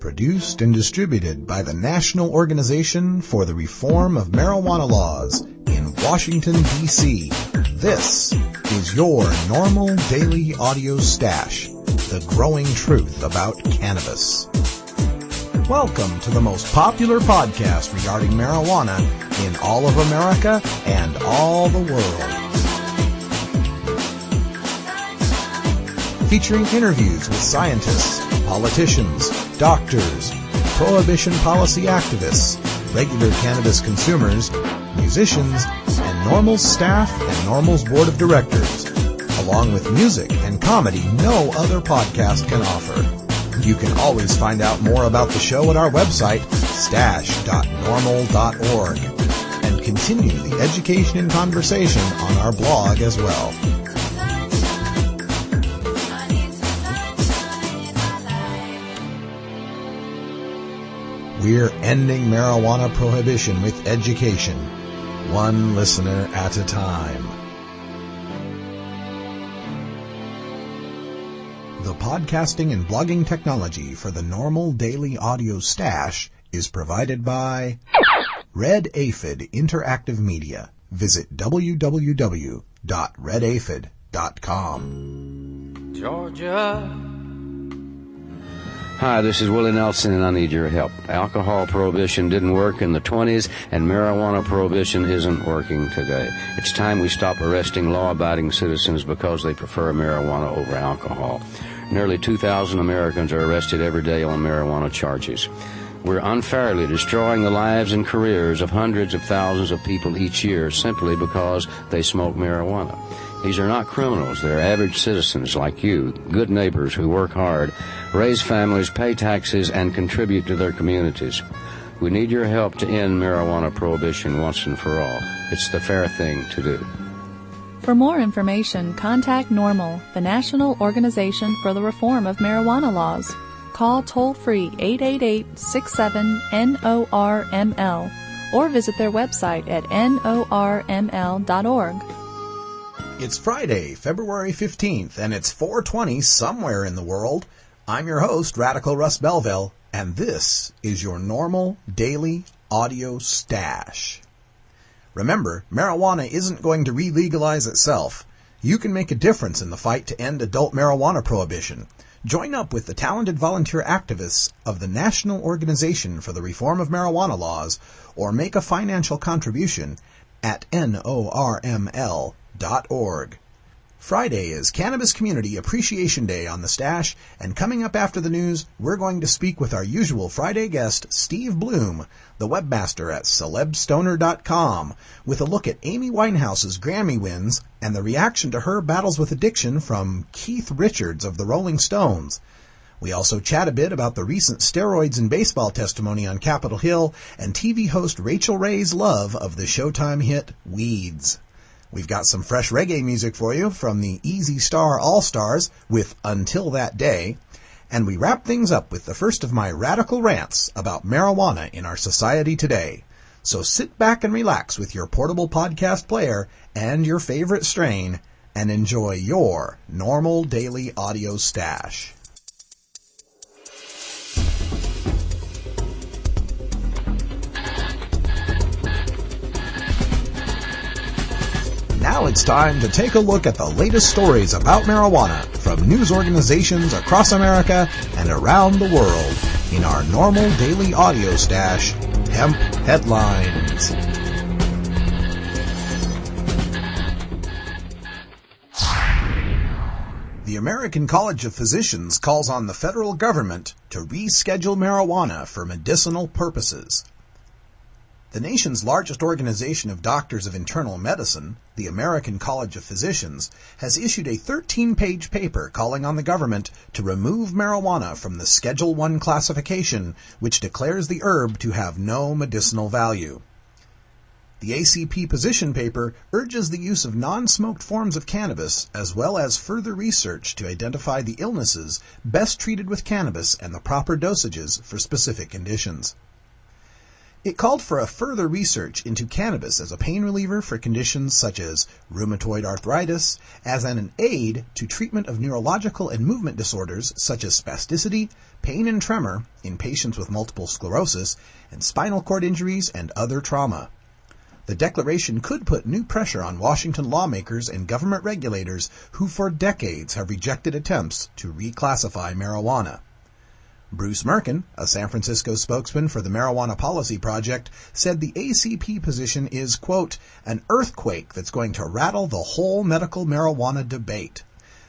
Produced and distributed by the National Organization for the Reform of Marijuana Laws in Washington, D.C. This is your NORML Daily Audio Stash, the growing truth about cannabis. Welcome to the most popular podcast regarding marijuana in all of America and all the world. Featuring interviews with scientists, politicians, doctors, prohibition policy activists, regular cannabis consumers, musicians, and NORML's staff and NORML's board of directors, along with music and comedy no other podcast can offer. You can always find out more about the show at our website, stash.norml.org, and continue the education and conversation on our blog as well. We're ending marijuana prohibition with education, one listener at a time. The podcasting and blogging technology for the NORML Daily Audio Stash is provided by Red Aphid Interactive Media. Visit www.redaphid.com. Georgia. Hi, this is Willie Nelson, and I need your help. Alcohol prohibition didn't work in the 20s, and marijuana prohibition isn't working today. It's time we stop arresting law-abiding citizens because they prefer marijuana over alcohol. Nearly 2,000 Americans are arrested every day on marijuana charges. We're unfairly destroying the lives and careers of hundreds of thousands of people each year simply because they smoke marijuana. These are not criminals. They're average citizens like you, good neighbors who work hard, raise families, pay taxes, and contribute to their communities. We need your help to end marijuana prohibition once and for all. It's the fair thing to do. For more information, contact NORML, the National Organization for the Reform of Marijuana Laws. Call toll-free 888-67-NORML or visit their website at norml.org. It's Friday, February 15th, and it's 4:20 somewhere in the world. I'm your host, Radical Russ Belville, and this is your NORML Daily Audio Stash. Remember, marijuana isn't going to re-legalize itself. You can make a difference in the fight to end adult marijuana prohibition. Join up with the talented volunteer activists of the National Organization for the Reform of Marijuana Laws, or make a financial contribution at norml.org. Friday is Cannabis Community Appreciation Day on the Stash, and coming up after the news, we're going to speak with our usual Friday guest, Steve Bloom, the webmaster at celebstoner.com, with a look at Amy Winehouse's Grammy wins and the reaction to her battles with addiction from Keith Richards of the Rolling Stones. We also chat a bit about the recent steroids in baseball testimony on Capitol Hill and TV host Rachel Ray's love of the Showtime hit Weeds. We've got some fresh reggae music for you from the Easy Star All-Stars with Until That Day, and we wrap things up with the first of my radical rants about marijuana in our society today. So sit back and relax with your portable podcast player and your favorite strain and enjoy your NORML Daily Audio Stash. Now it's time to take a look at the latest stories about marijuana from news organizations across America and around the world in our NORML Daily Audio Stash, Hemp Headlines. The American College of Physicians calls on the federal government to reschedule marijuana for medicinal purposes. The nation's largest organization of doctors of internal medicine, the American College of Physicians, has issued a 13-page paper calling on the government to remove marijuana from the Schedule I classification, which declares the herb to have no medicinal value. The ACP position paper urges the use of non-smoked forms of cannabis, as well as further research to identify the illnesses best treated with cannabis and the proper dosages for specific conditions. It called for a further research into cannabis as a pain reliever for conditions such as rheumatoid arthritis, as an aid to treatment of neurological and movement disorders such as spasticity, pain and tremor in patients with multiple sclerosis, and spinal cord injuries and other trauma. The declaration could put new pressure on Washington lawmakers and government regulators who for decades have rejected attempts to reclassify marijuana. Bruce Merkin, a San Francisco spokesman for the Marijuana Policy Project, said the ACP position is, quote, an earthquake that's going to rattle the whole medical marijuana debate.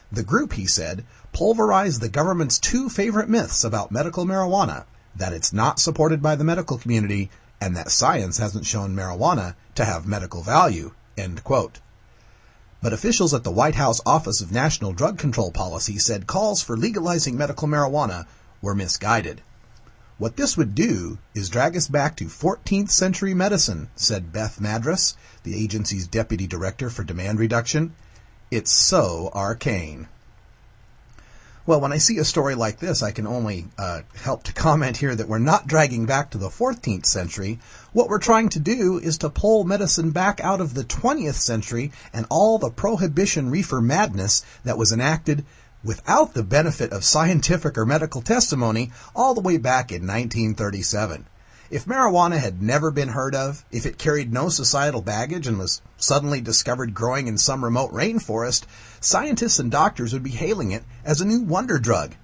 The group, he said, pulverized the government's two favorite myths about medical marijuana, that it's not supported by the medical community and that science hasn't shown marijuana to have medical value, end quote. But officials at the White House Office of National Drug Control Policy said calls for legalizing medical marijuana were misguided. What this would do is drag us back to 14th century medicine, said Beth Madras, the agency's deputy director for demand reduction. It's so arcane. Well, when I see a story like this, I can only help to comment here that we're not dragging back to the 14th century. What we're trying to do is to pull medicine back out of the 20th century and all the prohibition reefer madness that was enacted without the benefit of scientific or medical testimony all the way back in 1937. If marijuana had never been heard of, if it carried no societal baggage and was suddenly discovered growing in some remote rainforest, scientists and doctors would be hailing it as a new wonder drug.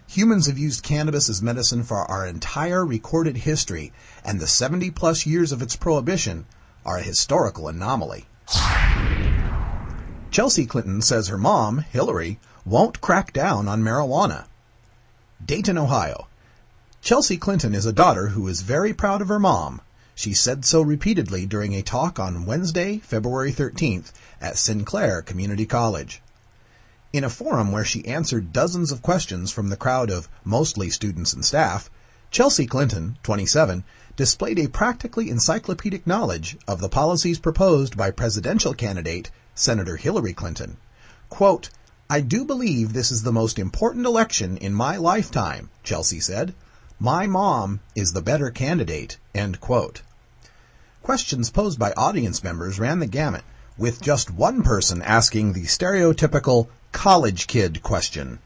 Humans have used cannabis as medicine for our entire recorded history, and the 70-plus years of its prohibition are a historical anomaly. Chelsea Clinton says her mom, Hillary, won't crack down on marijuana. Dayton, Ohio. Chelsea Clinton is a daughter who is very proud of her mom. She said so repeatedly during a talk on Wednesday, February 13th at Sinclair Community College. In a forum where she answered dozens of questions from the crowd of mostly students and staff, Chelsea Clinton, 27, displayed a practically encyclopedic knowledge of the policies proposed by presidential candidate Senator Hillary Clinton. Quote, I do believe this is the most important election in my lifetime, Chelsea said. My mom is the better candidate, end quote. Questions posed by audience members ran the gamut, with just one person asking the stereotypical college kid question.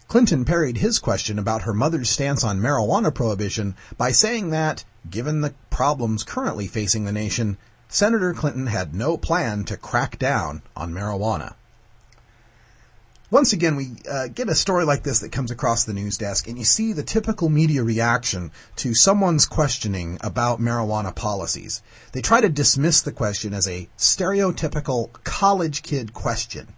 Clinton parried his question about her mother's stance on marijuana prohibition by saying that, given the problems currently facing the nation, Senator Clinton had no plan to crack down on marijuana. Once again, we get a story like this that comes across the news desk, and you see the typical media reaction to someone's questioning about marijuana policies. They try to dismiss the question as a stereotypical college kid question.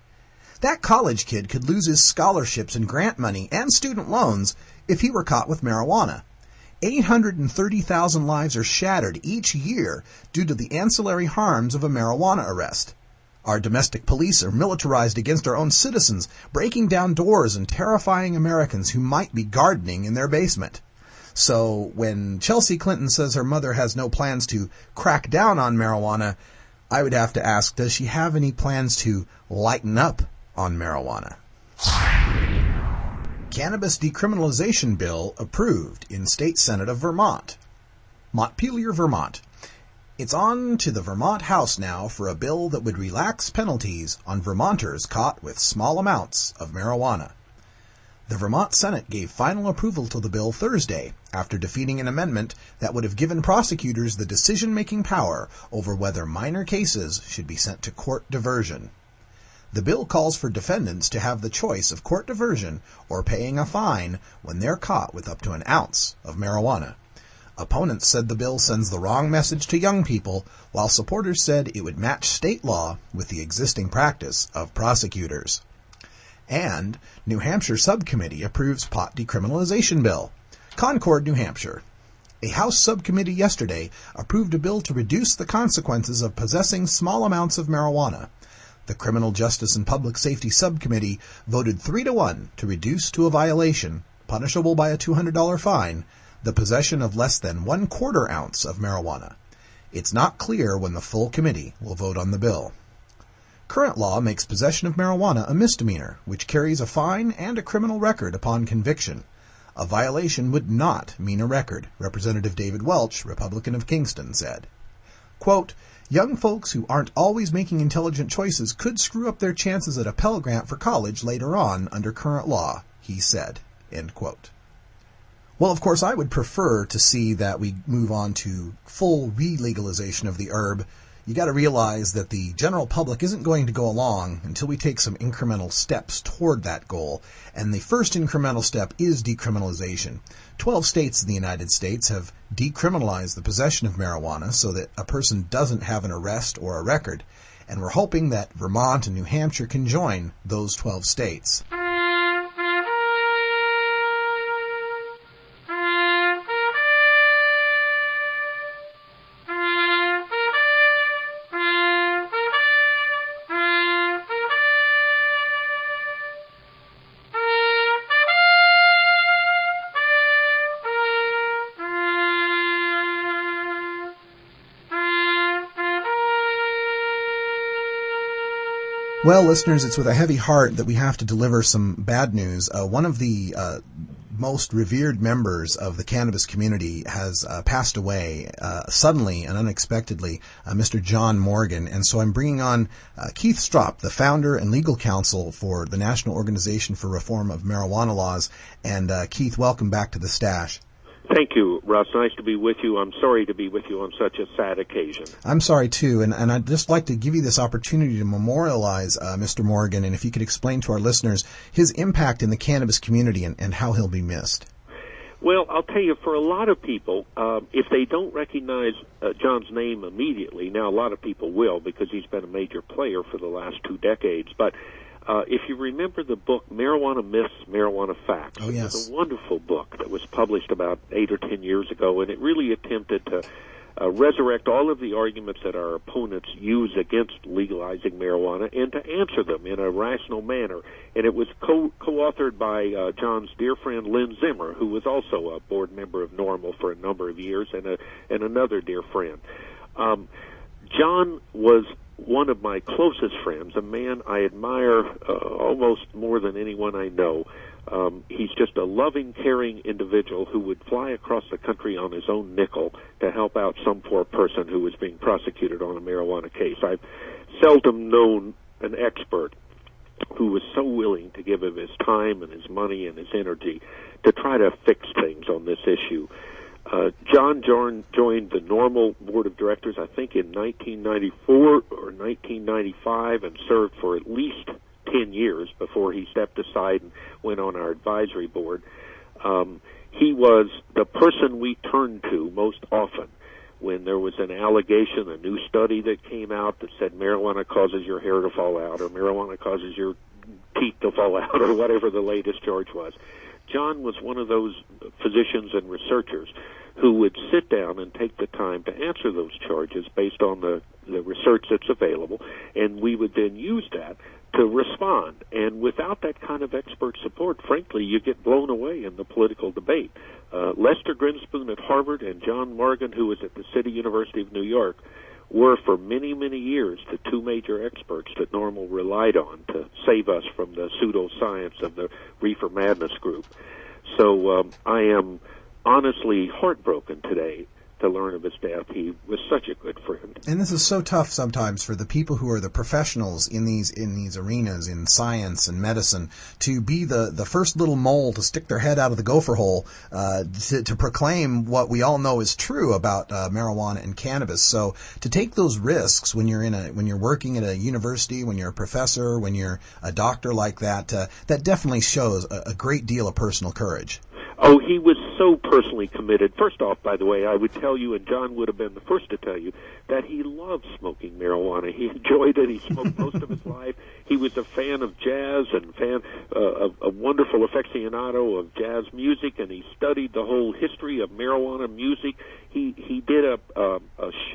That college kid could lose his scholarships and grant money and student loans if he were caught with marijuana. 830,000 lives are shattered each year due to the ancillary harms of a marijuana arrest. Our domestic police are militarized against our own citizens, breaking down doors and terrifying Americans who might be gardening in their basement. So when Chelsea Clinton says her mother has no plans to crack down on marijuana, I would have to ask, does she have any plans to lighten up on marijuana? Cannabis decriminalization bill approved in State Senate of Vermont. Montpelier, Vermont. It's on to the Vermont House now for a bill that would relax penalties on Vermonters caught with small amounts of marijuana. The Vermont Senate gave final approval to the bill Thursday after defeating an amendment that would have given prosecutors the decision-making power over whether minor cases should be sent to court diversion. The bill calls for defendants to have the choice of court diversion or paying a fine when they're caught with up to an ounce of marijuana. Opponents said the bill sends the wrong message to young people, while supporters said it would match state law with the existing practice of prosecutors. And New Hampshire subcommittee approves pot decriminalization bill. Concord, New Hampshire. A House subcommittee yesterday approved a bill to reduce the consequences of possessing small amounts of marijuana. The Criminal Justice and Public Safety Subcommittee voted 3-1 to reduce to a violation, punishable by a $200 fine, the possession of less than 1/4 ounce of marijuana. It's not clear when the full committee will vote on the bill. Current law makes possession of marijuana a misdemeanor, which carries a fine and a criminal record upon conviction. A violation would not mean a record, Representative David Welch, Republican of Kingston, said. Quote, young folks who aren't always making intelligent choices could screw up their chances at a Pell Grant for college later on under current law, he said. End quote. Well, of course, I would prefer to see that we move on to full re-legalization of the herb. You got to realize that the general public isn't going to go along until we take some incremental steps toward that goal. And the first incremental step is decriminalization. 12 states in the United States have decriminalized the possession of marijuana so that a person doesn't have an arrest or a record. And we're hoping that Vermont and New Hampshire can join those 12 states. Well, listeners, it's with a heavy heart that we have to deliver some bad news. One of the most revered members of the cannabis community has passed away suddenly and unexpectedly, Mr. John Morgan. And so I'm bringing on Keith Stroup, the founder and legal counsel for the National Organization for Reform of Marijuana Laws. And Keith, welcome back to the Stash. Thank you, Russ. Nice to be with you. I'm sorry to be with you on such a sad occasion. I'm sorry, too, and I'd just like to give you this opportunity to memorialize Mr. Morgan, and if you could explain to our listeners his impact in the cannabis community and how he'll be missed. Well, I'll tell you, for a lot of people, if they don't recognize John's name immediately, now a lot of people will because he's been a major player for the last 2 decades, but if you remember the book Marijuana Myths, Marijuana Facts, oh, yes. It was a wonderful book that was published about 8 or 10 years ago, and it really attempted to resurrect all of the arguments that our opponents use against legalizing marijuana and to answer them in a rational manner. And it was co-authored by John's dear friend Lynn Zimmer, who was also a board member of NORML for a number of years, and another dear friend. John was one of my closest friends, a man I admire almost more than anyone I know. He's just a loving, caring individual who would fly across the country on his own nickel to help out some poor person who was being prosecuted on a marijuana case. I've seldom known an expert who was so willing to give of his time and his money and his energy to try to fix things on this issue. John joined the NORML Board of Directors, I think, in 1994 or 1995, and served for at least 10 years before he stepped aside and went on our advisory board. He was the person we turned to most often when there was an allegation, a new study that came out that said marijuana causes your hair to fall out or marijuana causes your teeth to fall out or whatever the latest charge was. John was one of those physicians and researchers who would sit down and take the time to answer those charges based on the research that's available, and we would then use that to respond. And without that kind of expert support, frankly, you get blown away in the political debate. Lester Grinspoon at Harvard and John Morgan, who was at the City University of New York, were for many, many years the 2 major experts that NORML relied on to save us from the pseudoscience of the Reefer Madness group. So I am honestly heartbroken today to learn of his death. He was such a good friend. And this is so tough sometimes for the people who are the professionals in these arenas, in science and medicine, to be the first little mole to stick their head out of the gopher hole to proclaim what we all know is true about marijuana and cannabis. So to take those risks when you're working at a university, when you're a professor, when you're a doctor like that, that definitely shows a great deal of personal courage. Oh, he was so personally committed. First off, by the way, I would tell you, and John would have been the first to tell you, that he loved smoking marijuana. He enjoyed it. He smoked most of his life. He was a fan of jazz and a wonderful aficionado of jazz music, and he studied the whole history of marijuana music. He did a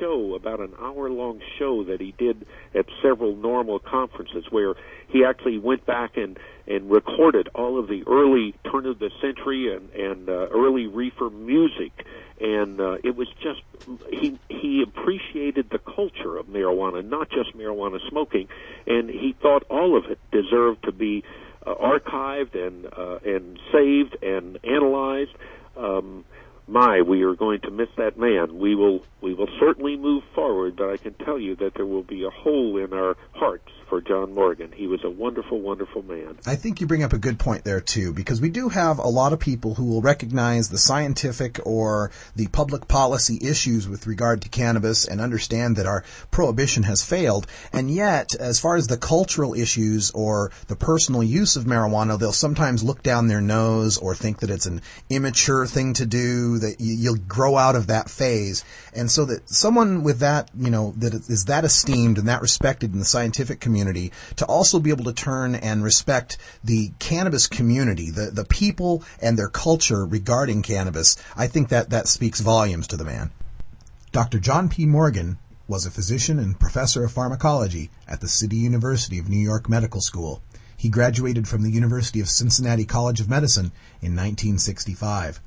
show, about an hour-long show that he did at several NORML conferences where he actually went back and recorded all of the early turn of the century and early reefer music. And it was just, he appreciated the culture of marijuana, not just marijuana smoking, and he thought all of it deserved to be archived and saved and analyzed. We are going to miss that man. We will certainly move forward, but I can tell you that there will be a hole in our hearts for John Morgan. He was a wonderful, wonderful man. I think you bring up a good point there, too, because we do have a lot of people who will recognize the scientific or the public policy issues with regard to cannabis and understand that our prohibition has failed. And yet, as far as the cultural issues or the personal use of marijuana, they'll sometimes look down their nose or think that it's an immature thing to do, that you'll grow out of that phase. And so that someone with that, that is that esteemed and that respected in the scientific community, to also be able to turn and respect the cannabis community, the people and their culture regarding cannabis, I think that speaks volumes to the man. Dr. John P. Morgan was a physician and professor of pharmacology at the City University of New York Medical School. He graduated from the University of Cincinnati College of Medicine in 1965.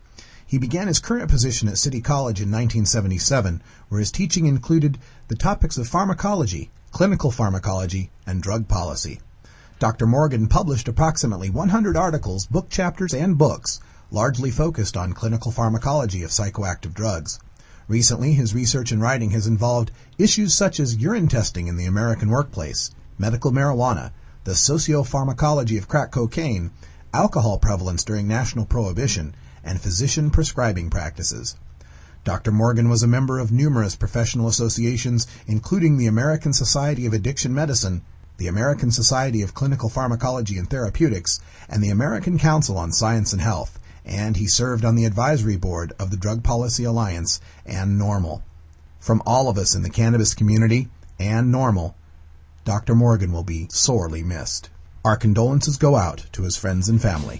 He began his current position at City College in 1977, where his teaching included the topics of pharmacology, clinical pharmacology, and drug policy. Dr. Morgan published approximately 100 articles, book chapters, and books, largely focused on clinical pharmacology of psychoactive drugs. Recently, his research and writing has involved issues such as urine testing in the American workplace, medical marijuana, the sociopharmacology of crack cocaine, alcohol prevalence during national prohibition, and physician prescribing practices. Dr. Morgan was a member of numerous professional associations, including the American Society of Addiction Medicine, the American Society of Clinical Pharmacology and Therapeutics, and the American Council on Science and Health, and he served on the advisory board of the Drug Policy Alliance and NORML. From all of us in the cannabis community and NORML, Dr. Morgan will be sorely missed. Our condolences go out to his friends and family.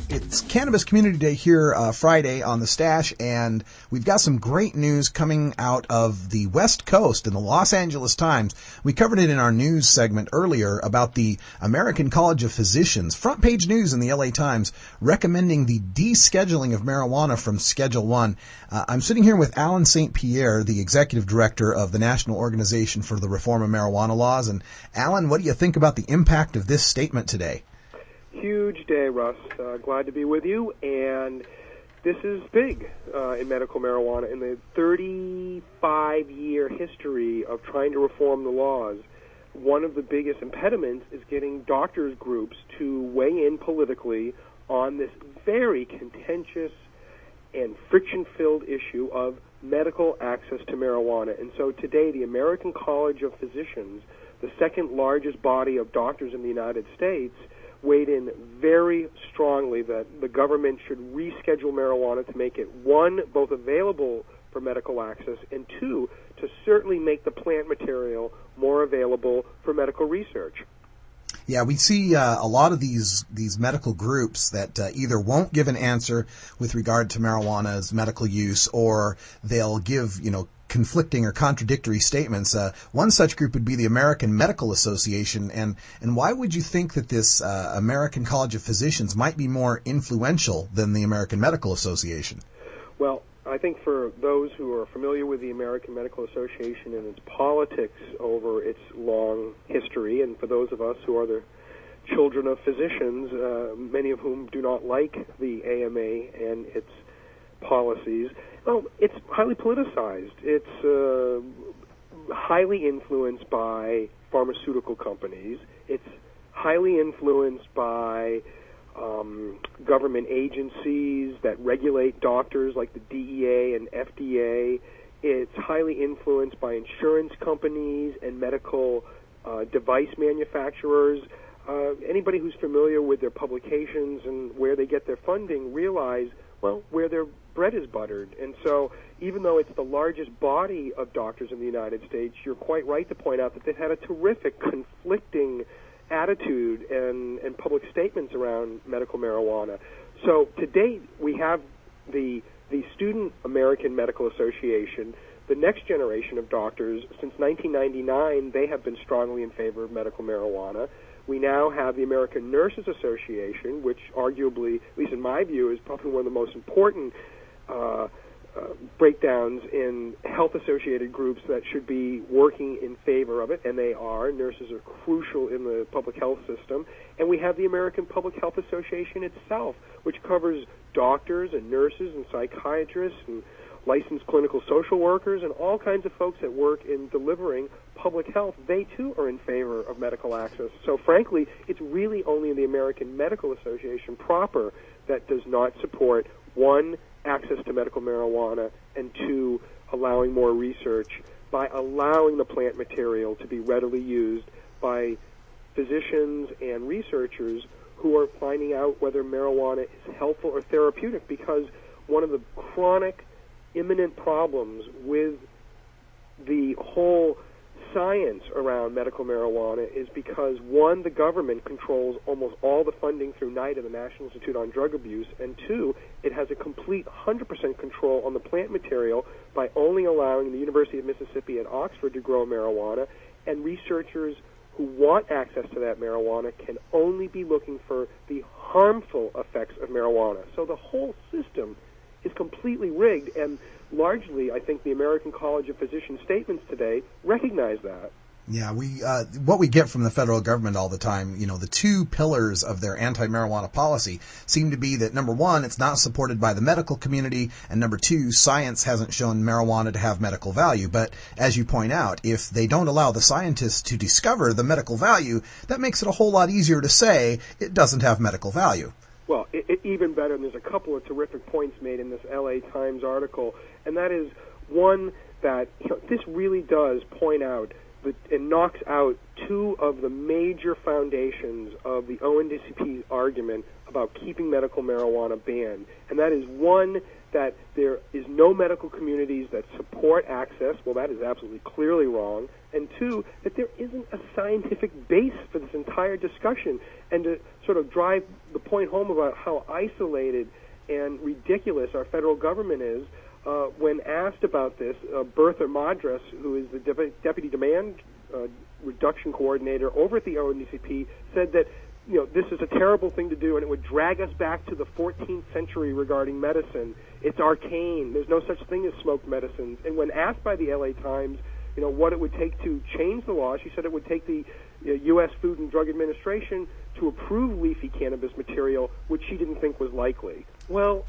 It's Cannabis Community Day here Friday on the Stash, and we've got some great news coming out of the West Coast in the Los Angeles Times. We covered it in our news segment earlier about the American College of Physicians, front page news in the LA Times, recommending the descheduling of marijuana from Schedule 1. I'm sitting here with Alan St. Pierre, the executive director of the National Organization for the Reform of Marijuana Laws. And Alan, what do you think about the impact of this statement today? Huge day, Russ. Glad to be with you. And this is big in medical marijuana. In the 35-year history of trying to reform the laws, one of the biggest impediments is getting doctors' groups to weigh in politically on this very contentious and friction-filled issue of medical access to marijuana. And so today, the American College of Physicians, the second largest body of doctors in the United States, weighed in very strongly that the government should reschedule marijuana to make it, one, both available for medical access, and two, to certainly make the plant material more available for medical research. Yeah, we see a lot of these medical groups that either won't give an answer with regard to marijuana's medical use, or they'll give, conflicting or contradictory statements. One such group would be the American Medical Association. And why would you think that this American College of Physicians might be more influential than the American Medical Association? Well, I think for those who are familiar with the American Medical Association and its politics over its long history, and for those of us who are the children of physicians, many of whom do not like the AMA and its policies, well, it's highly politicized. It's highly influenced by pharmaceutical companies. It's highly influenced by government agencies that regulate doctors like the DEA and FDA. It's highly influenced by insurance companies and medical device manufacturers. Anybody who's familiar with their publications and where they get their funding realize, well, where their bread is buttered. And so even though it's the largest body of doctors in the United States, you're quite right to point out that they've had a terrific conflicting attitude and public statements around medical marijuana. So to date, we have the Student American Medical Association, the next generation of doctors. Since 1999, they have been strongly in favor of medical marijuana. We now have the American Nurses Association, which arguably, at least in my view, is probably one of the most important breakdowns in health-associated groups that should be working in favor of it, and they are. Nurses are crucial in the public health system. And we have the American Public Health Association itself, which covers doctors and nurses and psychiatrists and licensed clinical social workers and all kinds of folks that work in delivering public health. They, too, are in favor of medical access. So, frankly, it's really only the American Medical Association proper that does not support, one, access to medical marijuana, and two, allowing more research by allowing the plant material to be readily used by physicians and researchers who are finding out whether marijuana is helpful or therapeutic, because one of the chronic, imminent problems with the whole science around medical marijuana is because, one, the government controls almost all the funding through NIDA, the National Institute on Drug Abuse, and two, it has a complete 100% control on the plant material by only allowing the University of Mississippi at Oxford to grow marijuana, and researchers who want access to that marijuana can only be looking for the harmful effects of marijuana. So the whole system is completely rigged, and largely, I think the American College of Physicians statements today recognize that. Yeah, what we get from the federal government all the time, the two pillars of their anti-marijuana policy seem to be that, number one, it's not supported by the medical community, and number two, science hasn't shown marijuana to have medical value. But as you point out, if they don't allow the scientists to discover the medical value, that makes it a whole lot easier to say it doesn't have medical value. Well, even better, and there's a couple of terrific points made in this LA Times article, and that is, one, that this really does point out and knocks out two of the major foundations of the ONDCP's argument about keeping medical marijuana banned. And that is, one, that there is no medical communities that support access. Well, that is absolutely clearly wrong. And two, that there isn't a scientific base for this entire discussion. And to sort of drive the point home about how isolated and ridiculous our federal government is, when asked about this, Bertha Madras, who is the deputy demand reduction coordinator over at the ONDCP, said that this is a terrible thing to do, and it would drag us back to the 14th century regarding medicine. It's arcane. There's no such thing as smoked medicines. And when asked by the LA Times, what it would take to change the law, she said it would take the U.S. Food and Drug Administration to approve leafy cannabis material, which she didn't think was likely. Well,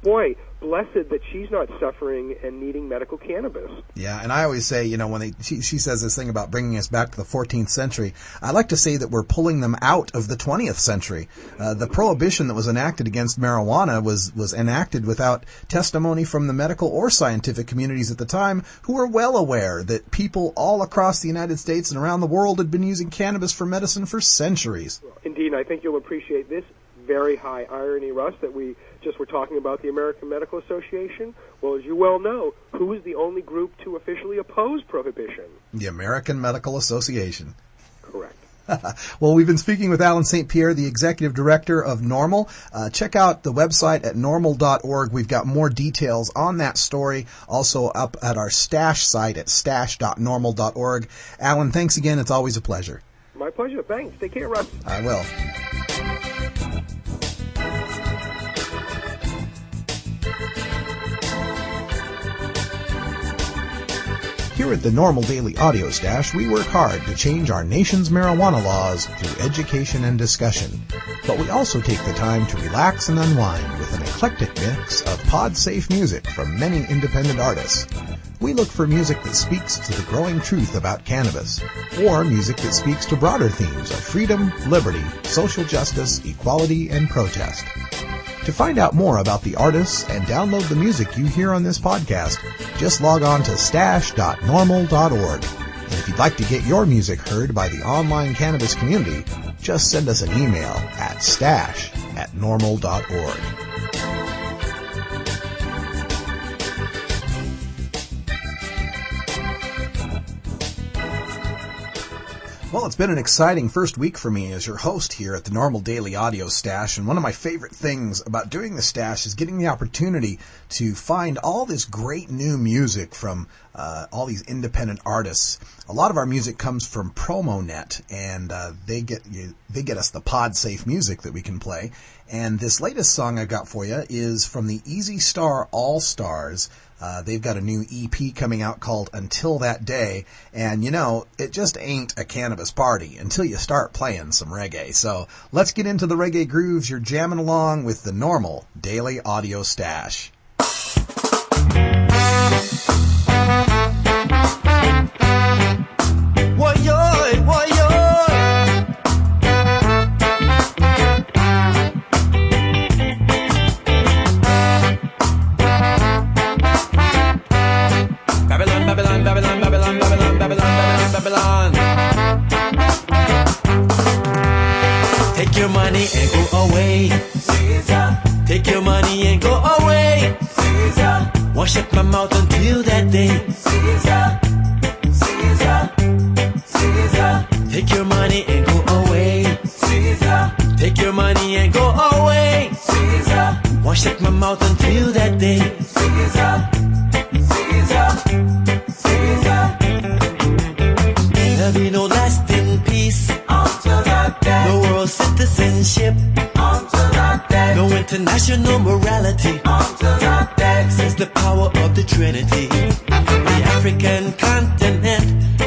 boy, blessed that she's not suffering and needing medical cannabis. Yeah, and I always say, when she says this thing about bringing us back to the 14th century, I like to say that we're pulling them out of the 20th century. The prohibition that was enacted against marijuana was enacted without testimony from the medical or scientific communities at the time, who were well aware that people all across the United States and around the world had been using cannabis for medicine for centuries. Indeed, I think you'll appreciate this very high irony, Russ, that we just were talking about the American Medical Association. Well, as you well know, who is the only group to officially oppose prohibition? The American Medical Association. Correct. Well, we've been speaking with Alan St. Pierre, the executive director of NORML. Check out the website at norml.org. We've got more details on that story, also up at our Stash site at stash.norml.org. Alan, thanks again. It's always a pleasure. My pleasure. Thanks. Take care, Russ. I will. Here at the NORML Daily Audio Stash, we work hard to change our nation's marijuana laws through education and discussion. But we also take the time to relax and unwind with an eclectic mix of pod-safe music from many independent artists. We look for music that speaks to the growing truth about cannabis, or music that speaks to broader themes of freedom, liberty, social justice, equality, and protest. To find out more about the artists and download the music you hear on this podcast, just log on to stash.norml.org. And if you'd like to get your music heard by the online cannabis community, just send us an email at stash@norml.org. Well, it's been an exciting first week for me as your host here at the NORML Daily Audio Stash, and one of my favorite things about doing the Stash is getting the opportunity to find all this great new music from all these independent artists. A lot of our music comes from PromoNet, and they get us the pod-safe music that we can play. And this latest song I've got for you is from the Easy Star All-Stars. They've got a new EP coming out called Until That Day, and you know, it just ain't a cannabis party until you start playing some reggae. So let's get into the reggae grooves. You're jamming along with the NORML Daily Audio Stash. Babylon. Take your money and go away. Caesar. Take your money and go away. Caesar. Won't shut my mouth until that day. Caesar. Caesar. Caesar. Take your money and go away. Caesar. Take your money and go away. Caesar. Won't shut my mouth until that day. Caesar. Caesar. Caesar. There'll be no lasting peace until that day. No world citizenship until that day. No international morality until that day. Since the power of the Trinity, the African continent,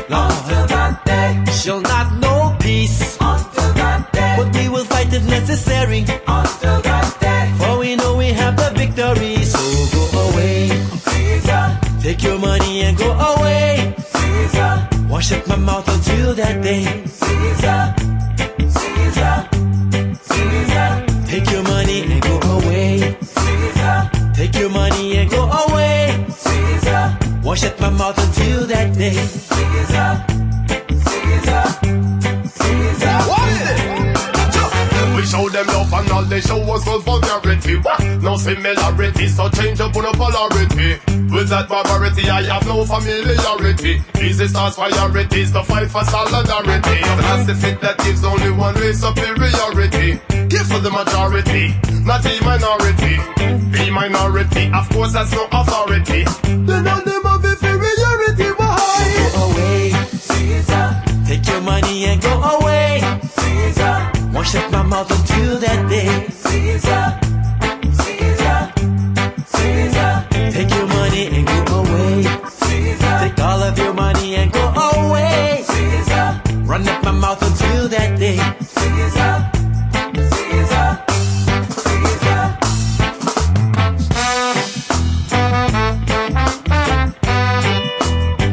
Lord, until that day, shall not know peace until that day. But we will fight if necessary until that day. For we know we have the victory. So go away, Caesar. Take your money and go away, Caesar. Won't shut my mouth until that day. Caesar, Caesar, Caesar. Take your money and go away. Caesar. Take your money and go away. Caesar. Won't shut my mouth until that day. Caesar, Caesar, Caesar. What is it? We show them love and all they show us was vulgarity. No similarity, so change up on a polarity. With that barbarity, I have no familiarity. Easy Star's priorities, the fight for solidarity. Philosophy that gives only one way superiority. Give for the majority, not the minority. Be minority, of course that's no authority. Then on them of inferiority, why? So go away, Caesar. Take your money and go away, Caesar. Won't shut my mouth until that day. Caesar, Caesar, Caesar. Take your money and go away. Caesar. Take all of your money and go away. Caesar. Run up my mouth until that day. Caesar, Caesar, Caesar.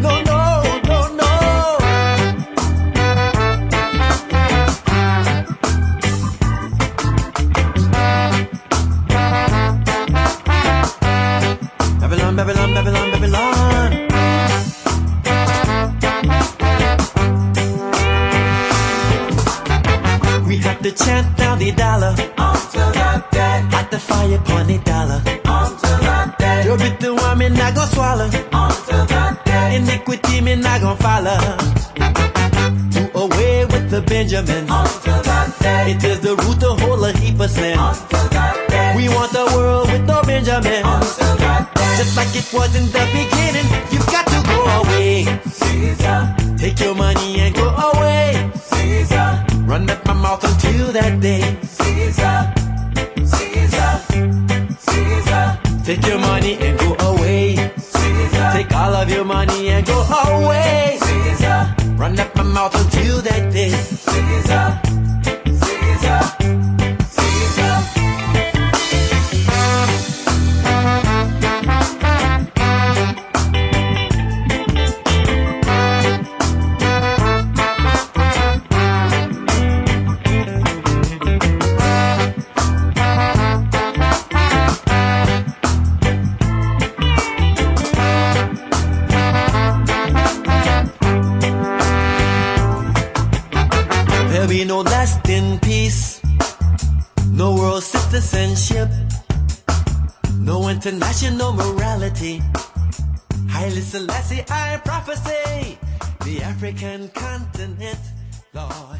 No, no, no, no. Babylon, Babylon, Babylon. We have to chant down the dollar until that day. At the fire upon the dollar until that day. Your bit the one me not gon' swallow until that day. Iniquity me not gon' follow. Do away with the Benjamin until that day. It is the root to hold a heap of sin until that day. We want a world with no Benjamin until that day. Just like it was in the beginning, you've got to go away. Caesar. Take your money and go away. Caesar. Run up my mouth until that day. Caesar. Caesar. Caesar. Take your money and go away. Caesar. Take all of your money and go away. Caesar. Run up my mouth until that day. Caesar. Caesar. Caesar. There'll be no lasting peace, no world citizenship, no international morality. Haile Selassie, I prophesy, the African continent, Lord,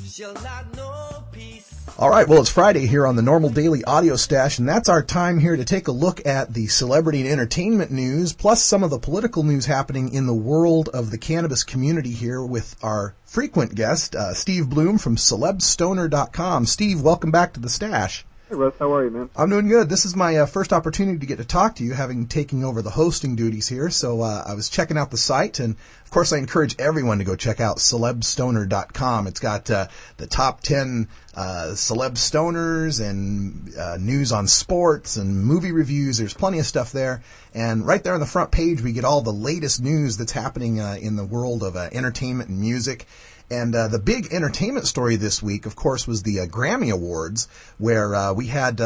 shall not know peace. All right, well, it's Friday here on the Normal Daily Audio Stash, and that's our time here to take a look at the celebrity and entertainment news, plus some of the political news happening in the world of the cannabis community here with our frequent guest, Steve Bloom from celebstoner.com. Steve, welcome back to the Stash. Hey, Russ, how are you, man? I'm doing good. This is my first opportunity to get to talk to you, having taken over the hosting duties here. So I was checking out the site, and of course I encourage everyone to go check out celebstoner.com. It's got the top 10 celeb stoners and news on sports and movie reviews. There's plenty of stuff there. And right there on the front page, we get all the latest news that's happening in the world of entertainment and music. And the big entertainment story this week, of course, was the Grammy Awards, where we had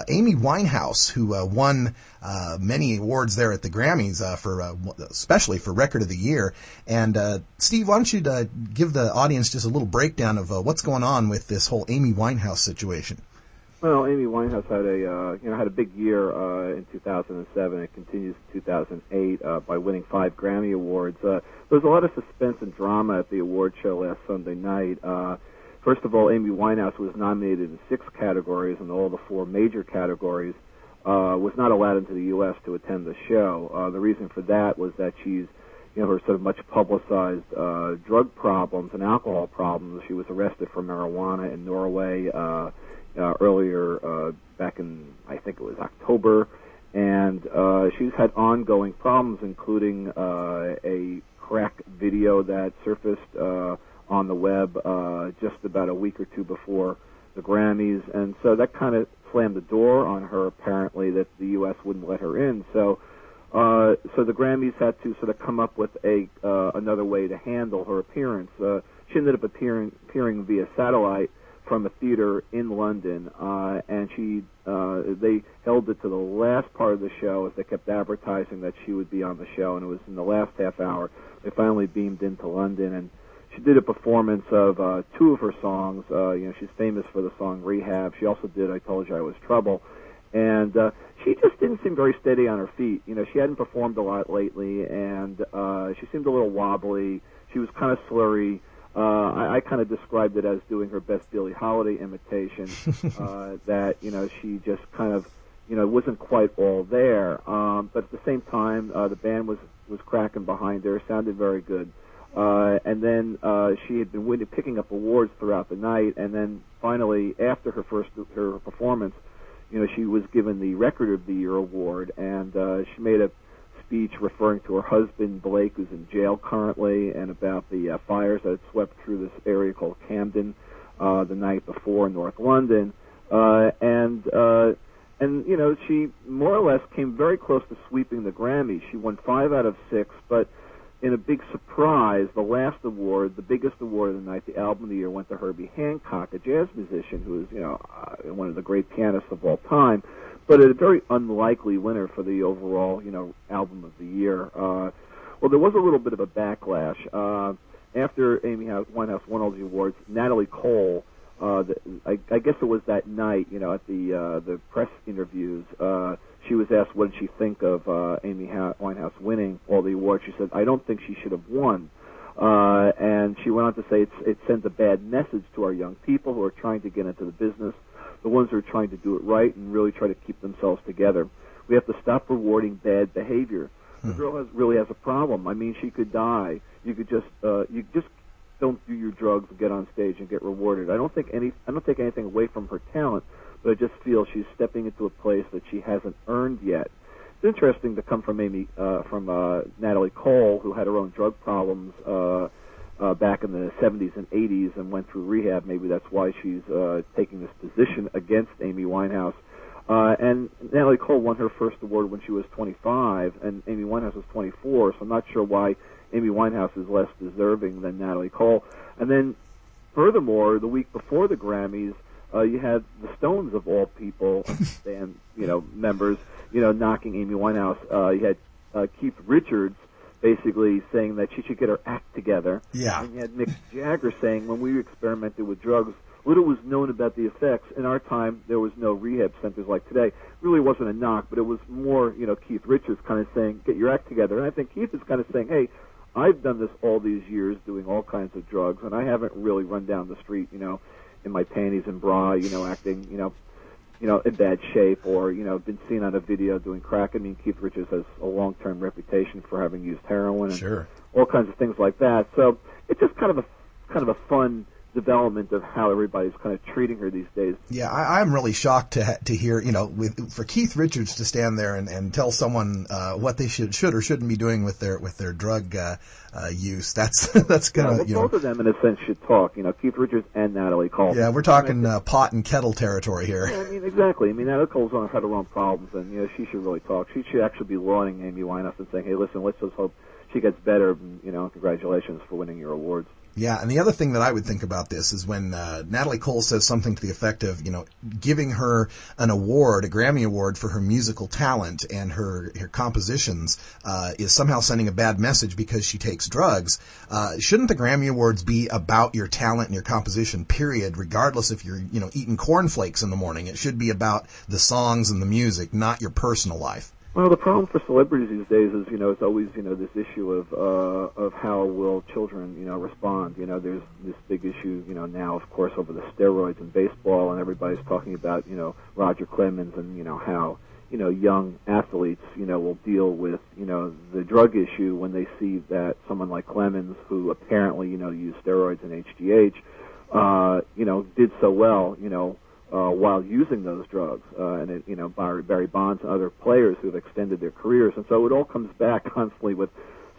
Amy Winehouse, who won many awards there at the Grammys, especially for Record of the Year. And Steve, why don't you give the audience just a little breakdown of what's going on with this whole Amy Winehouse situation? Well, Amy Winehouse had a big year in 2007. It continues in 2008 by winning 5 Grammy Awards. There was a lot of suspense and drama at the award show last Sunday night. First of all, Amy Winehouse was nominated in 6 categories, and all the 4 major categories was not allowed into the U.S. to attend the show. The reason for that was that she's, her sort of much publicized drug problems and alcohol problems. She was arrested for marijuana in Norway earlier back in, I think it was October, and she's had ongoing problems, including a crack video that surfaced on the web just about a week or two before the Grammys, and so that kind of slammed the door on her, apparently, that the U.S. wouldn't let her in. So the Grammys had to sort of come up with another way to handle her appearance. She ended up appearing via satellite from a theater in London, and they held it to the last part of the show as they kept advertising that she would be on the show, and it was in the last half hour. They finally beamed into London, and she did a performance of 2 of her songs. She's famous for the song Rehab. She also did I Told You I Was Trouble, and she just didn't seem very steady on her feet. She hadn't performed a lot lately, and she seemed a little wobbly. She was kind of slurry. I kind of described it as doing her best Billie Holiday imitation, that, she just kind of, wasn't quite all there. But at the same time, the band was cracking behind her, sounded very good. And then she had been picking up awards throughout the night, and then finally, after her performance, she was given the Record of the Year award, and she made a speech referring to her husband, Blake, who's in jail currently, and about the fires that had swept through this area called Camden the night before in North London. And she more or less came very close to sweeping the Grammys. She won 5 out of 6, but in a big surprise, the last award, the biggest award of the night, the Album of the Year, went to Herbie Hancock, a jazz musician who is, one of the great pianists of all time, but a very unlikely winner for the overall, Album of the Year. Well, there was a little bit of a backlash. After Amy Winehouse won all the awards, Natalie Cole, I guess it was that night, at the press interviews, she was asked what did she think of Amy Winehouse winning all the awards. She said, I don't think she should have won. And she went on to say it sends a bad message to our young people who are trying to get into the business, the ones who are trying to do it right and really try to keep themselves together. We have to stop rewarding bad behavior. The girl really has a problem. I mean, she could die. You just don't do your drugs and get on stage and get rewarded. I don't take anything away from her talent, but I just feel she's stepping into a place that she hasn't earned yet. It's interesting to come from Natalie Cole, who had her own drug problems back in the 70s and 80s and went through rehab. Maybe that's why she's taking this position against Amy Winehouse. And Natalie Cole won her first award when she was 25, and Amy Winehouse was 24, so I'm not sure why Amy Winehouse is less deserving than Natalie Cole. And then, furthermore, the week before the Grammys, you had the Stones, of all people, band, members, knocking Amy Winehouse. You had Keith Richards basically saying that she should get her act together. Yeah. And you had Mick Jagger saying, when we experimented with drugs, little was known about the effects. In our time, there was no rehab centers like today. It really wasn't a knock, but it was more, Keith Richards kind of saying, get your act together. And I think Keith is kind of saying, hey, I've done this all these years, doing all kinds of drugs, and I haven't really run down the street, in my panties and bra, acting, in bad shape, or, been seen on a video doing crack. I mean, Keith Richards has a long-term reputation for having used heroin and all kinds of things like that. So it's just kind of a fun development of how everybody's kind of treating her these days. Yeah, I'm really shocked to hear, for Keith Richards to stand there and tell someone what they should or shouldn't be doing with their drug use. That's kind of, both of them in a sense should talk. Keith Richards and Natalie Cole. Yeah, we're talking pot and kettle territory here. Yeah, I mean, exactly. I mean, Natalie Cole's had her own problems, and she should really talk. She should actually be lauding Amy Winehouse and saying, "Hey, listen, let's just hope she gets better. And, congratulations for winning your awards." Yeah, and the other thing that I would think about this is when Natalie Cole says something to the effect of, giving her an award, a Grammy Award for her musical talent and her compositions is somehow sending a bad message because she takes drugs. Shouldn't the Grammy Awards be about your talent and your composition, period, regardless if you're, eating cornflakes in the morning? It should be about the songs and the music, not your personal life. Well, the problem for celebrities these days is, it's always, this issue of how will children, respond. There's this big issue, now, of course, over the steroids in baseball, and everybody's talking about, Roger Clemens and, how, young athletes, will deal with, the drug issue when they see that someone like Clemens, who apparently, used steroids and HGH, did so well, while using those drugs, and Barry Bonds and other players who have extended their careers. And so it all comes back constantly with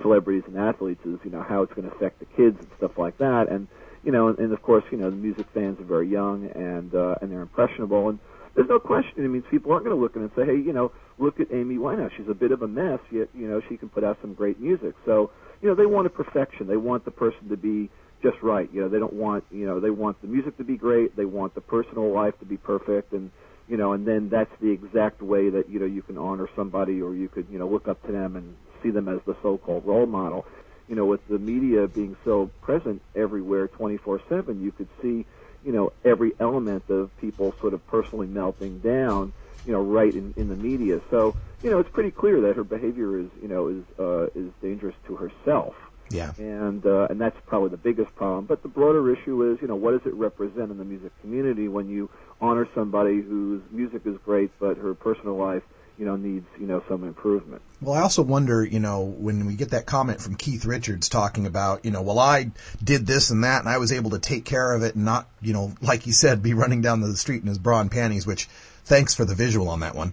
celebrities and athletes is, how it's going to affect the kids and stuff like that. And, and of course, the music fans are very young and they're impressionable. And there's no question. I mean, people aren't going to look at it and say, hey, look at Amy Winehouse. She's a bit of a mess, yet, she can put out some great music. So, they want a perfection. They want the person to be just right. They don't want, they want the music to be great. They want the personal life to be perfect. And, and then that's the exact way that, you can honor somebody, or you could, look up to them and see them as the so-called role model. With the media being so present everywhere 24/7, you could see, every element of people sort of personally melting down, right in the media. So, it's pretty clear that her behavior is, is dangerous to herself. Yeah. And that's probably the biggest problem. But the broader issue is, what does it represent in the music community when you honor somebody whose music is great, but her personal life, needs, some improvement? Well, I also wonder, when we get that comment from Keith Richards talking about, well, I did this and that, and I was able to take care of it and not, like he said, be running down the street in his bra and panties, which... Thanks for the visual on that one.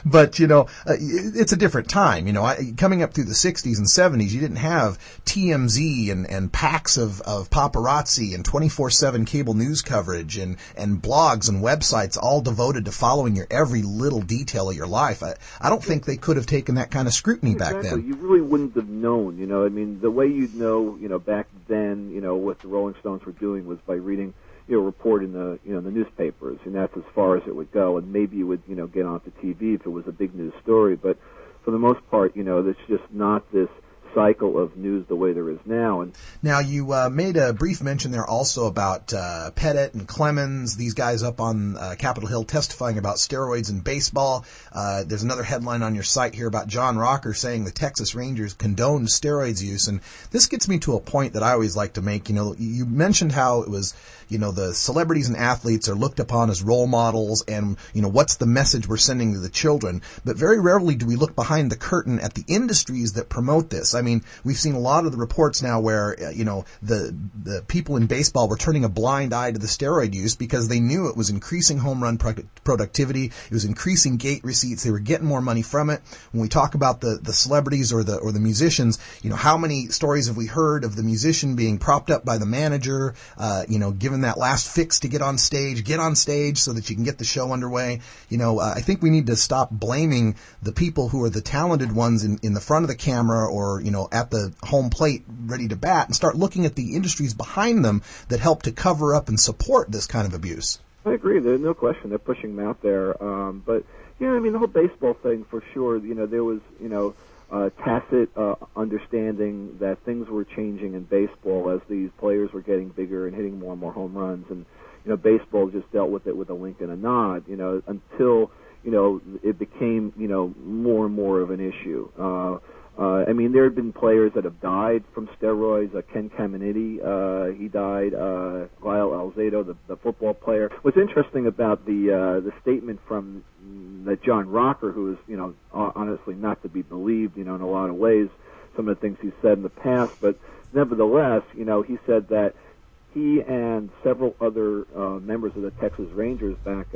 But, it's a different time. Coming up through the 60s and 70s, you didn't have TMZ and packs of paparazzi and 24/7 cable news coverage and blogs and websites all devoted to following your every little detail of your life. I don't think they could have taken that kind of scrutiny back then. You really wouldn't have known, I mean, the way you'd know, back then, what the Rolling Stones were doing was by reading report in the the newspapers, and that's as far as it would go. And maybe you would get onto TV if it was a big news story, but for the most part, there's just not this cycle of news the way there is now. And now you made a brief mention there also about Pettit and Clemens, these guys up on Capitol Hill testifying about steroids in baseball. There's another headline on your site here about John Rocker saying the Texas Rangers condoned steroids use, and this gets me to a point that I always like to make. You mentioned how it was the celebrities and athletes are looked upon as role models, and what's the message we're sending to the children, but very rarely do we look behind the curtain at the industries that promote this. I mean, we've seen a lot of the reports now where, the people in baseball were turning a blind eye to the steroid use because they knew it was increasing home run productivity. It was increasing gate receipts. They were getting more money from it. When we talk about the celebrities or the musicians, how many stories have we heard of the musician being propped up by the manager, given that last fix to get on stage so that you can get the show underway. I think we need to stop blaming the people who are the talented ones in the front of the camera or, at the home plate ready to bat, and start looking at the industries behind them that help to cover up and support this kind of abuse. I agree. There's no question. They're pushing them out there. But, I mean, the whole baseball thing, for sure, there was, tacit understanding that things were changing in baseball as these players were getting bigger and hitting more and more home runs. And, baseball just dealt with it with a wink and a nod, until, it became, more and more of an issue. I mean, there have been players that have died from steroids. Ken Caminiti, he died. Lyle Alzado, the football player. What's interesting about the statement from that John Rocker, who is, honestly not to be believed, in a lot of ways, some of the things he's said in the past, but nevertheless, he said that he and several other members of the Texas Rangers back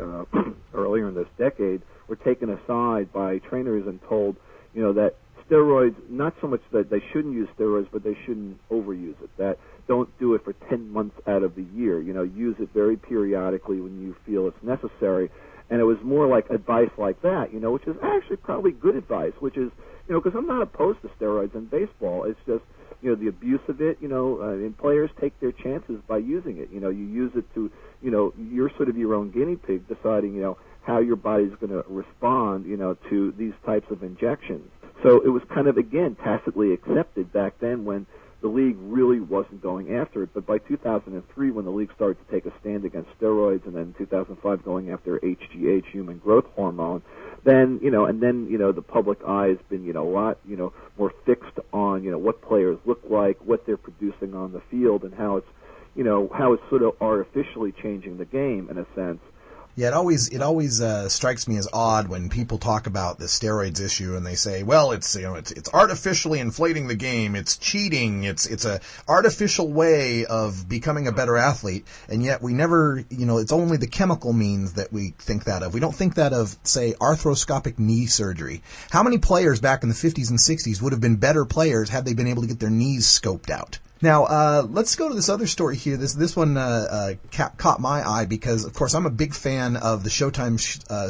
earlier in this decade were taken aside by trainers and told, that steroids, not so much that they shouldn't use steroids, but they shouldn't overuse it. That don't do it for 10 months out of the year. Use it very periodically when you feel it's necessary. And it was more like advice like that, which is actually probably good advice, which is, because I'm not opposed to steroids in baseball. It's just, the abuse of it, and players take their chances by using it. You use it to, you're sort of your own guinea pig deciding, how your body's going to respond, to these types of injections. So it was kind of, again, tacitly accepted back then when the league really wasn't going after it. But by 2003, when the league started to take a stand against steroids, and then in 2005 going after HGH, human growth hormone, then, the public eye has been, a lot, more fixed on, what players look like, what they're producing on the field, and how it's, how it's sort of artificially changing the game in a sense. Yeah, it always strikes me as odd when people talk about the steroids issue and they say, well, it's artificially inflating the game, it's cheating, it's a artificial way of becoming a better athlete, and yet we never, it's only the chemical means that we think that of. We don't think that of, say, arthroscopic knee surgery. How many players back in the 50s and 60s would have been better players had they been able to get their knees scoped out? Now, let's go to this other story here. This one caught my eye because, of course, I'm a big fan of the Showtime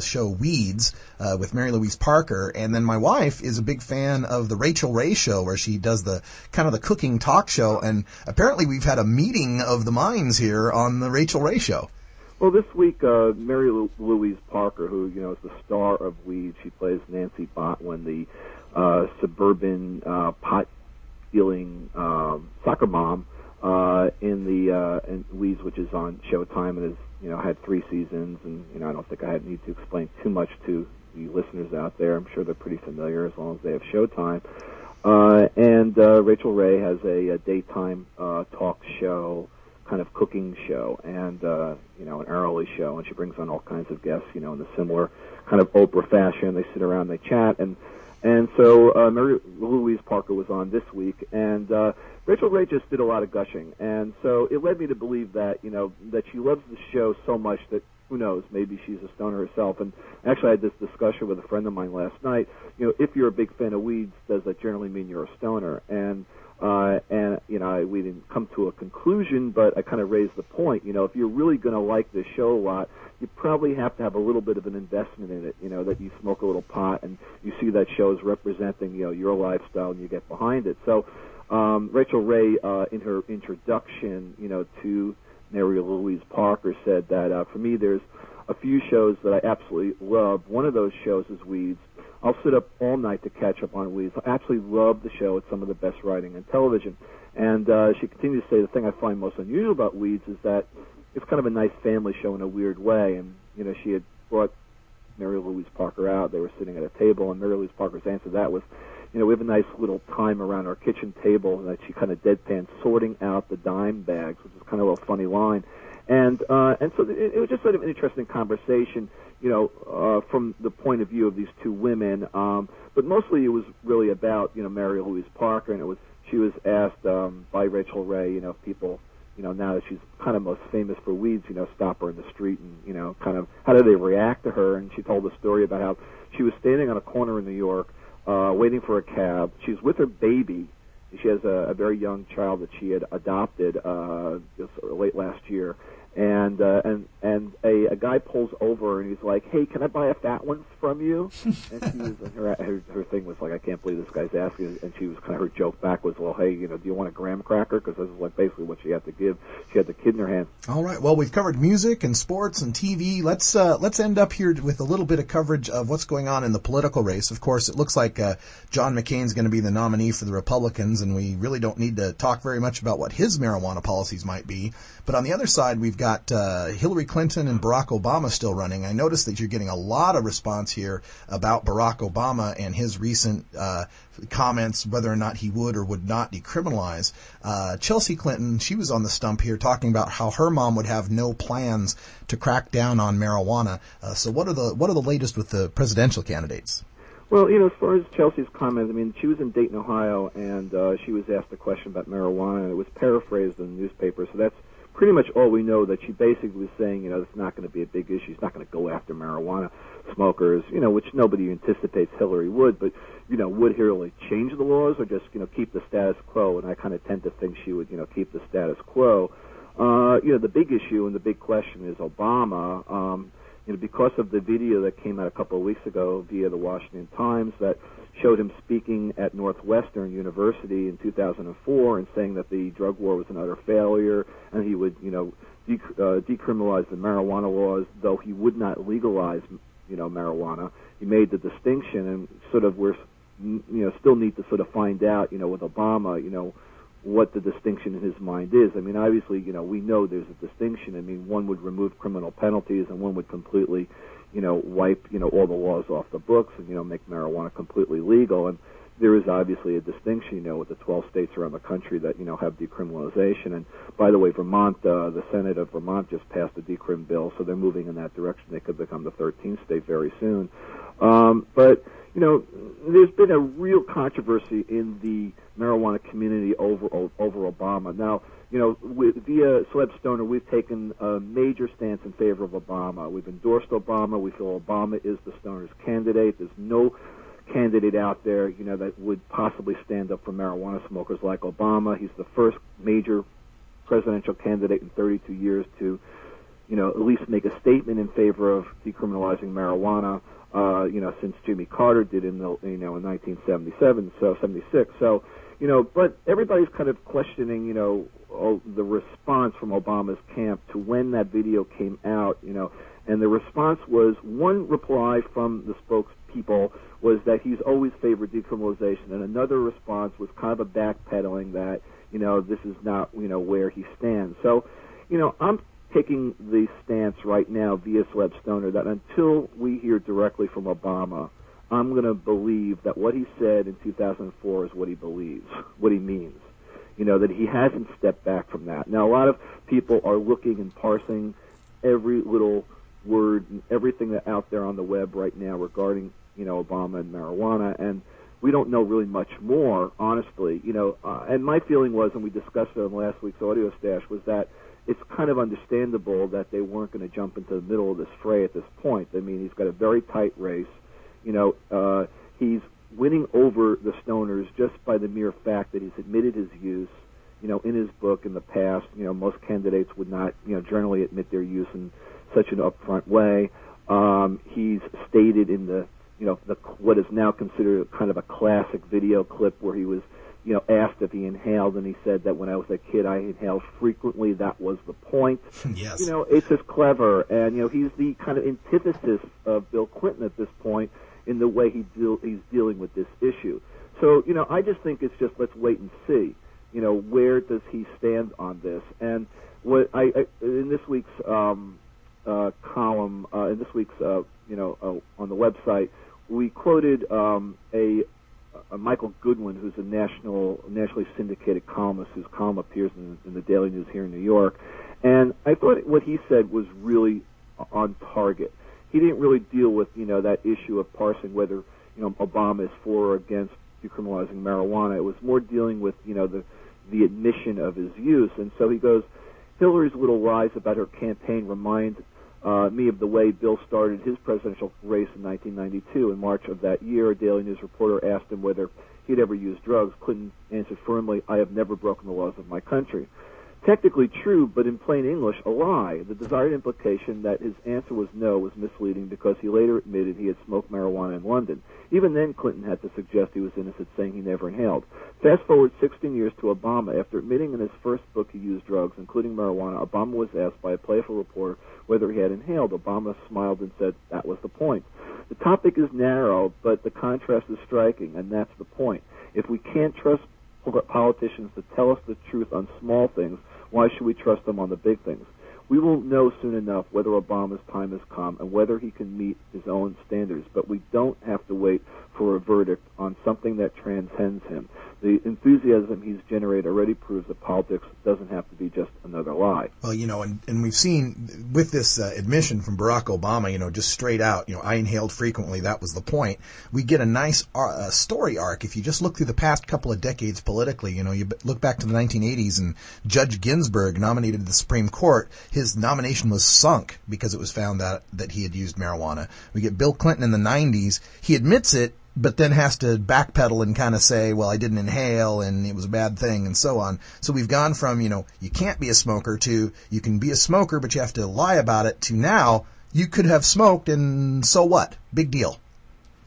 show Weeds with Mary Louise Parker, and then my wife is a big fan of the Rachel Ray Show, where she does the kind of the cooking talk show, and apparently we've had a meeting of the minds here on the Rachel Ray Show. Well, this week, Mary Louise Parker, who, is the star of Weeds, she plays Nancy Botwin, the suburban pot stealing soccer mom in Weeds, which is on Showtime and has had 3 seasons, and I don't think I need to explain too much to the listeners out there. I'm sure they're pretty familiar as long as they have Showtime. And Rachel Ray has a daytime talk show, kind of cooking show, and an hourly show, and she brings on all kinds of guests, in the similar kind of Oprah fashion. They sit around, they chat, and so Mary Louise Parker was on this week, and Rachel Ray just did a lot of gushing, and so it led me to believe that, that she loves the show so much that, who knows, maybe she's a stoner herself. And actually I had this discussion with a friend of mine last night. If you're a big fan of Weeds, does that generally mean you're a stoner? And we didn't come to a conclusion, but I kind of raised the point. If you're really going to like this show a lot, you probably have to have a little bit of an investment in it, that you smoke a little pot and you see that show is representing, your lifestyle, and you get behind it. So Rachel Ray, in her introduction, to Mary Louise Parker, said that for me there's a few shows that I absolutely love. One of those shows is Weeds. I'll sit up all night to catch up on Weeds. I absolutely love the show. It's some of the best writing in television. And she continues to say the thing I find most unusual about Weeds is that it's kind of a nice family show in a weird way. And, she had brought Mary Louise Parker out. They were sitting at a table, and Mary Louise Parker's answer to that was, we have a nice little time around our kitchen table that she kind of deadpan sorting out the dime bags, which is kind of a funny line. And so it was just sort of an interesting conversation, from the point of view of these two women. But mostly it was really about, Mary Louise Parker, and she was asked by Rachel Ray, if people, now that she's kind of most famous for Weeds, stop her in the street and, kind of how do they react to her? And she told a story about how she was standing on a corner in New York, waiting for a cab. She's with her baby. She has a very young child that she had adopted just late last year, and a guy pulls over and he's like, "Hey, can I buy a fat one from you?" And she was, her thing was like, "I can't believe this guy's asking." And she was kind of, her joke back was, "Well, hey, do you want a graham cracker?" Because this is like basically what she had to give. She had the kid in her hand. All right. Well, we've covered music and sports and TV. Let's end up here with a little bit of coverage of what's going on in the political race. Of course, it looks like John McCain's going to be the nominee for the Republicans, and we really don't need to talk very much about what his marijuana policies might be. But on the other side, we've got Hillary Clinton and Barack Obama still running. I noticed that you're getting a lot of response here about Barack Obama and his recent comments, whether or not he would or would not decriminalize. Chelsea Clinton, she was on the stump here talking about how her mom would have no plans to crack down on marijuana. So what are the latest with the presidential candidates? Well, as far as Chelsea's comment, I mean, she was in Dayton, Ohio, and she was asked a question about marijuana, and it was paraphrased in the newspaper, so that's pretty much all we know, that she basically was saying, it's not going to be a big issue. She's not going to go after marijuana smokers, which nobody anticipates Hillary would, but, would Hillary change the laws or just, keep the status quo? And I kind of tend to think she would, keep the status quo. The big issue and the big question is Obama. Because of the video that came out a couple of weeks ago via the Washington Times that showed him speaking at Northwestern University in 2004 and saying that the drug war was an utter failure and he would, decriminalize the marijuana laws, though he would not legalize, marijuana. He made the distinction, and sort of we're, still need to sort of find out, with Obama, what the distinction in his mind is. I mean, obviously, we know there's a distinction. I mean, one would remove criminal penalties and one would completely, wipe, all the laws off the books and, make marijuana completely legal. And there is obviously a distinction, with the 12 states around the country that, have decriminalization. And by the way, Vermont, the Senate of Vermont just passed a decrim bill, so they're moving in that direction. They could become the 13th state very soon. But there's been a real controversy in the marijuana community over Obama. Now, via Celeb Stoner, we've taken a major stance in favor of Obama. We've endorsed Obama. We feel Obama is the Stoner's candidate. There's no candidate out there, that would possibly stand up for marijuana smokers like Obama. He's the first major presidential candidate in 32 years to, at least make a statement in favor of decriminalizing marijuana. Since Jimmy Carter did in 1977, so 76. So, but everybody's kind of questioning, the response from Obama's camp to when that video came out, and the response was, one reply from the spokespeople was that he's always favored decriminalization, and another response was kind of a backpedaling that, this is not, where he stands. So, I'm taking the stance right now via Celeb Stoner that until we hear directly from Obama, I'm going to believe that what he said in 2004 is what he believes, what he means. That he hasn't stepped back from that. Now, a lot of people are looking and parsing every little word and everything that's out there on the web right now regarding, Obama and marijuana, and we don't know really much more, honestly. And my feeling was, and we discussed it on last week's Audio Stash, was that it's kind of understandable that they weren't going to jump into the middle of this fray at this point. I mean, he's got a very tight race. He's winning over the Stoners just by the mere fact that he's admitted his use, in his book in the past. Most candidates would not, generally admit their use in such an upfront way. He's stated in the, what is now considered kind of a classic video clip where he was, asked if he inhaled, and he said that when I was a kid I inhaled frequently. That was the point. Yes. It's just clever, and, he's the kind of antithesis of Bill Clinton at this point in the way he's dealing with this issue. So, I just think it's just let's wait and see, where does he stand on this? And what I in this week's column, in this week's, on the website, we quoted a Michael Goodwin, who's a nationally syndicated columnist whose column appears in the Daily News here in New York. And I thought what he said was really on target. He didn't really deal with, that issue of parsing whether, Obama is for or against decriminalizing marijuana. It was more dealing with, the admission of his use. And so he goes, Hillary's little lies about her campaign remind me of the way Bill started his presidential race in 1992. In March of that year, a Daily News reporter asked him whether he'd ever used drugs. Clinton answered firmly, I have never broken the laws of my country. Technically true, but in plain English, a lie. The desired implication that his answer was no was misleading because he later admitted he had smoked marijuana in London. Even then, Clinton had to suggest he was innocent, saying he never inhaled. Fast forward 16 years to Obama. After admitting in his first book he used drugs, including marijuana, Obama was asked by a playful reporter whether he had inhaled. Obama smiled and said that was the point. The topic is narrow, but the contrast is striking, and that's the point. If we can't trust politicians to tell us the truth on small things, why should we trust them on the big things? We will know soon enough whether Obama's time has come and whether he can meet his own standards, but we don't have to wait for a verdict on something that transcends him. The enthusiasm he's generated already proves that politics doesn't have to be just another lie. Well, and we've seen with this admission from Barack Obama, just straight out, I inhaled frequently, that was the point. We get a nice story arc. If you just look through the past couple of decades politically, you look back to the 1980s and Judge Ginsburg nominated to the Supreme Court. His nomination was sunk because it was found that he had used marijuana. We get Bill Clinton in the 90s. He admits it, but then has to backpedal and kind of say, well, I didn't inhale and it was a bad thing and so on. So we've gone from, you can't be a smoker to you can be a smoker, but you have to lie about it to now you could have smoked and so what? Big deal.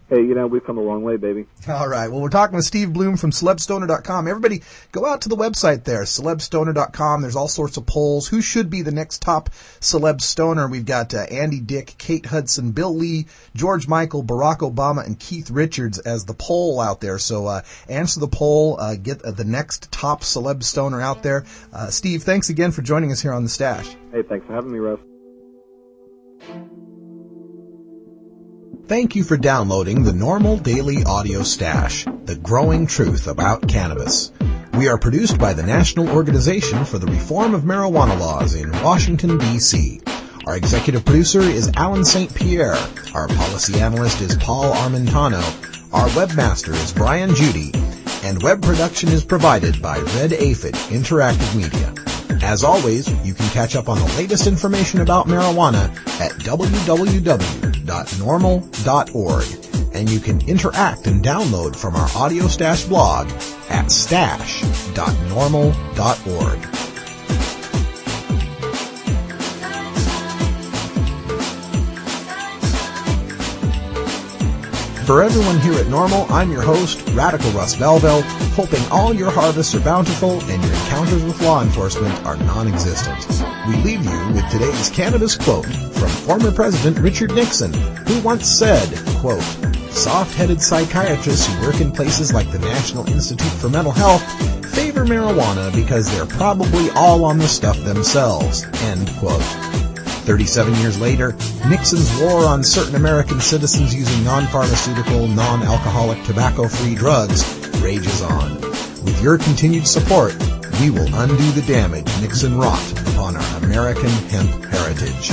Hey, we've come a long way, baby. All right. Well, we're talking with Steve Bloom from celebstoner.com. Everybody, go out to the website there, celebstoner.com. There's all sorts of polls. Who should be the next top celeb stoner? We've got Andy Dick, Kate Hudson, Bill Lee, George Michael, Barack Obama, and Keith Richards as the poll out there. So answer the poll, get the next top celeb stoner out there. Steve, thanks again for joining us here on The Stash. Hey, thanks for having me, Russ. Thank you for downloading the NORML Daily Audio Stash, the growing truth about cannabis. We are produced by the National Organization for the Reform of Marijuana Laws in Washington, D.C. Our executive producer is Alan St. Pierre. Our policy analyst is Paul Armentano. Our webmaster is Brian Judy. And web production is provided by Red Aphid Interactive Media. As always, you can catch up on the latest information about marijuana at www.norml.org, and you can interact and download from our Audio Stash blog at stash.norml.org. For everyone here at NORML, I'm your host, Radical Russ Belville, hoping all your harvests are bountiful and your encounters with law enforcement are non-existent. We leave you with today's cannabis quote from former President Richard Nixon, who once said, quote, "Soft-headed psychiatrists who work in places like the National Institute for Mental Health favor marijuana because they're probably all on the stuff themselves," end quote. 37 years later, Nixon's war on certain American citizens using non-pharmaceutical, non-alcoholic, tobacco-free drugs rages on. With your continued support, we will undo the damage Nixon wrought upon our American hemp heritage.